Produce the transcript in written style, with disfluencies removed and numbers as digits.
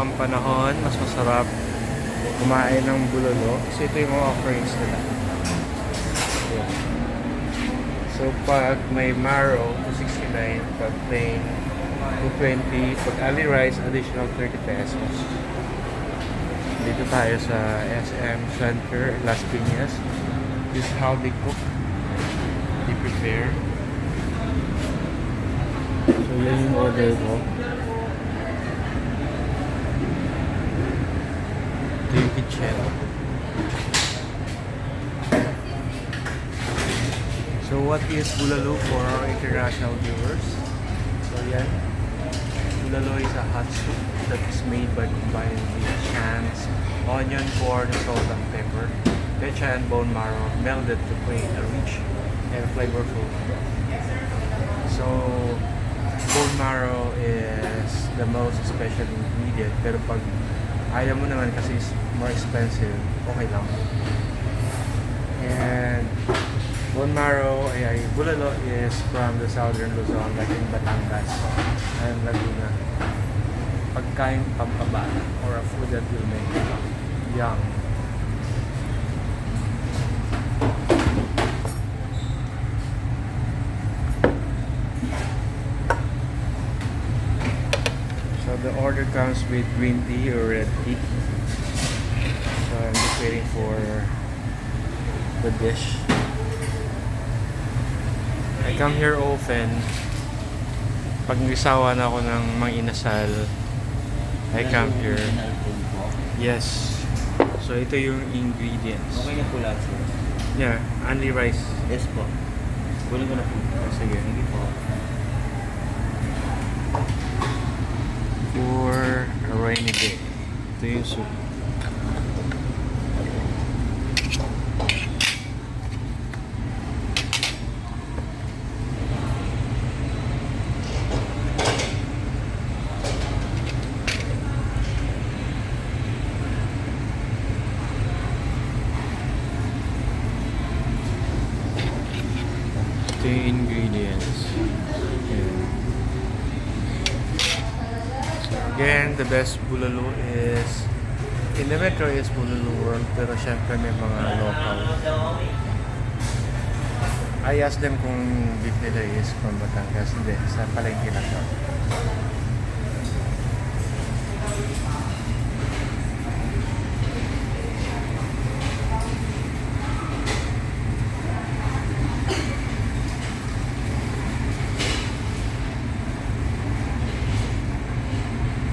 ang panahon, mas masarap kumain ng bulalo. So ito yung mga offerings nila. Ayan. So pag may marrow, 269. Pag plain, 220. Pag ali rice, additional 30 pesos. Dito tayo sa SM Center, Las Piñas. This is how they cook. They prepare. So yan yung order ko. Ito yung kitchen. So what is bulalo for our international viewers? So yan. Bulalo is a hot soup that is made by combining the shanks, onion, corn, salt, and pepper, pechay, and bone marrow melded to create a rich and flavorful. So bone marrow is the most special ingredient, pero pag ayaw mo naman kasi is more expensive, okay lang. And bone marrow, bulalo is from the southern Luzon, like in Batangas and Laguna. Pagkaing Pampabata, or a food that will make you young. So the order comes with green tea or red tea. So I'm just waiting for the dish. I come here often. Pag nagsawa na ako ng mga inasal, I come here. Yes. So ito yung ingredients. Okay na po lahat, sir. Yeah, only rice. Yes po. Kunin ko na po. Sige. Sige po. For a rainy day. Ito yung soup. Ito yung ingredients. Ayan. So again, the best bulalo is in the metro is Bulalo World, pero syempre may mga local. I asked them kung beef nila is from Batangas. Hindi, sa palengke lang daw.